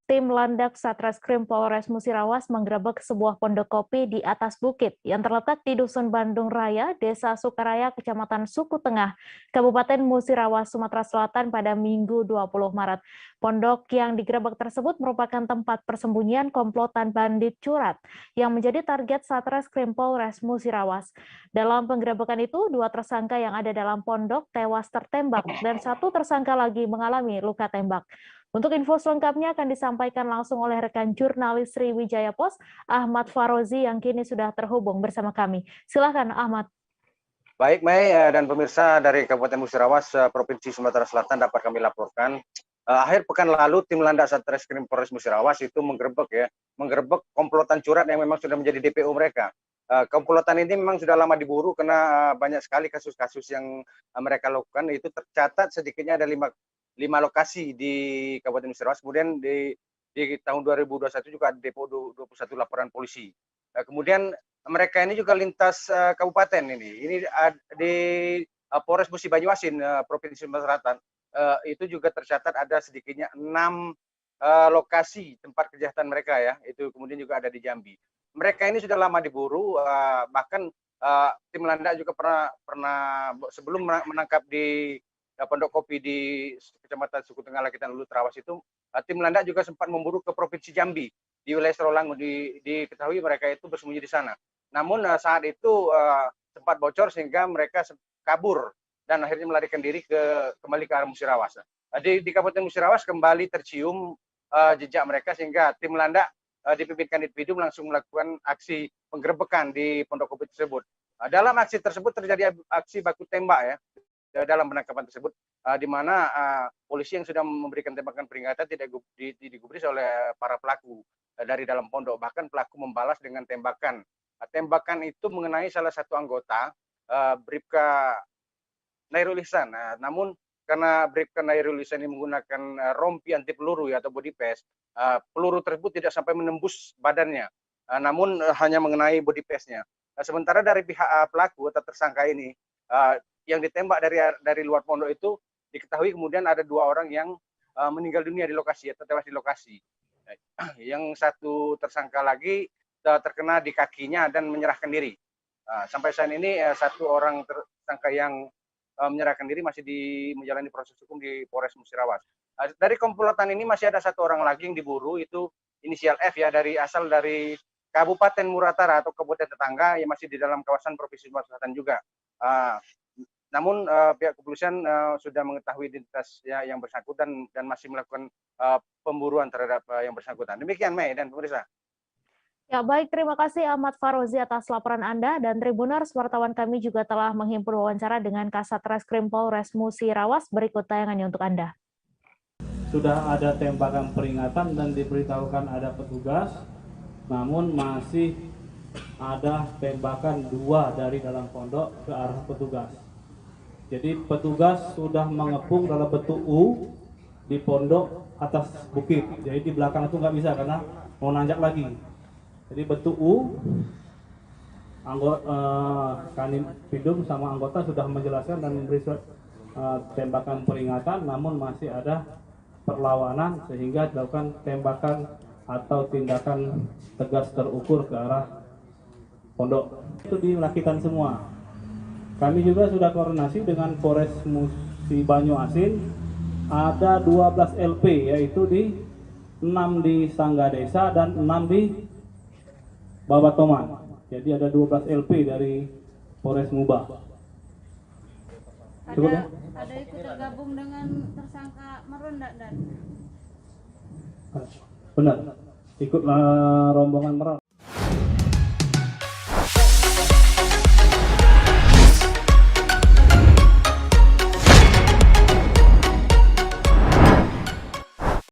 Tim Landak Satreskrim Polres Musirawas menggerebek sebuah pondok kopi di atas bukit yang terletak di Dusun Bandung Raya, Desa Sukaraya, Kecamatan Suku Tengah, Kabupaten Musirawas, Sumatera Selatan pada Minggu 20 Maret. Pondok yang digerebek tersebut merupakan tempat persembunyian komplotan bandit curat yang menjadi target Satreskrim Polres Musirawas. Dalam penggerebekan itu, 2 tersangka yang ada dalam pondok tewas tertembak dan 1 tersangka lagi mengalami luka tembak. Untuk info selengkapnya akan disampaikan langsung oleh rekan jurnalis Sriwijaya Pos, Ahmad Farozi, yang kini sudah terhubung bersama kami. Silakan, Ahmad. Baik, Mei dan pemirsa dari Kabupaten Musirawas, Provinsi Sumatera Selatan dapat kami laporkan. Akhir pekan lalu, tim Landak Satreskrim Polres Musirawas itu menggerebek komplotan curat yang memang sudah menjadi DPO mereka. Komplotan ini memang sudah lama diburu karena banyak sekali kasus-kasus yang mereka lakukan. Itu tercatat sedikitnya ada 5 lokasi di Kabupaten Musirawas. Kemudian di tahun 2021 juga ada depo 21 laporan polisi. Kemudian mereka ini juga lintas kabupaten ini. Ini di Polres Musi Banyuasin, Provinsi Sumatera Selatan. Itu juga tercatat ada sedikitnya 6 lokasi tempat kejahatan mereka ya. Itu kemudian juga ada di Jambi. Mereka ini sudah lama diburu, bahkan tim Landak juga pernah sebelum menangkap di pondok kopi di Kecamatan Suku Tengah, Lakitan, Ulu, Trawas itu, tim Landak juga sempat memburu ke Provinsi Jambi di wilayah Serolangun. Diketahui mereka itu bersembunyi di sana. Namun saat itu sempat bocor sehingga mereka kabur dan akhirnya melarikan diri kembali ke arah Musirawas. Di Kabupaten Musirawas kembali tercium jejak mereka sehingga tim Landak dipimpin Kanit Bidum langsung melakukan aksi penggerebekan di pondok kopi tersebut. Dalam aksi tersebut terjadi aksi baku tembak ya. Dalam penangkapan tersebut, di mana polisi yang sudah memberikan tembakan peringatan tidak digubris oleh para pelaku dari dalam pondok. Bahkan pelaku membalas dengan tembakan. Tembakan itu mengenai salah satu anggota, Bribka Nairul Ihsan. Namun karena Bribka Nairul Ihsan ini menggunakan rompi anti peluru ya, atau body pass, peluru tersebut tidak sampai menembus badannya, namun hanya mengenai body pass-nya. Sementara dari pihak pelaku atau tersangka ini, yang ditembak dari luar pondok itu diketahui kemudian ada 2 orang yang meninggal dunia di lokasi atau tewas di lokasi. Yang 1 tersangka lagi terkena di kakinya dan menyerahkan diri. Sampai saat ini 1 orang tersangka yang menyerahkan diri masih menjalani proses hukum di Polres Musirawas. Dari komplotan ini masih ada 1 orang lagi yang diburu, itu inisial F ya, asal dari Kabupaten Muratara atau kabupaten tetangga yang masih di dalam kawasan Provinsi Sumatera Selatan juga. Namun pihak kepolisian sudah mengetahui identitasnya yang bersangkutan dan masih melakukan pemburuan terhadap yang bersangkutan. Demikian, Mei dan pemirsa. Ya, baik, terima kasih Ahmad Farozi atas laporan Anda, dan Tribuners, wartawan kami juga telah menghimpun wawancara dengan Kasat Reskrim Polres Musirawas. Berikut tayangannya untuk Anda. Sudah ada tembakan peringatan dan diberitahukan ada petugas, namun masih ada tembakan 2 dari dalam pondok ke arah petugas. Jadi petugas sudah mengepung dalam bentuk U di pondok atas bukit. Jadi di belakang itu nggak bisa karena mau nanjak lagi. Jadi bentuk U, Kanit Bidum sama anggota sudah menjelaskan dan memberi tembakan peringatan, namun masih ada perlawanan sehingga dilakukan tembakan atau tindakan tegas terukur ke arah pondok. Itu di Lakitan semua. Kami juga sudah koordinasi dengan Polres Musi Banyuasin, ada 12 LP, yaitu 6 di Sangga Desa dan 6 di Babatoman. Jadi ada 12 LP dari Polres Mubah. Cukup ya? Ada ikut tergabung dengan tersangka Meron dan? Benar, ikut rombongan Meron.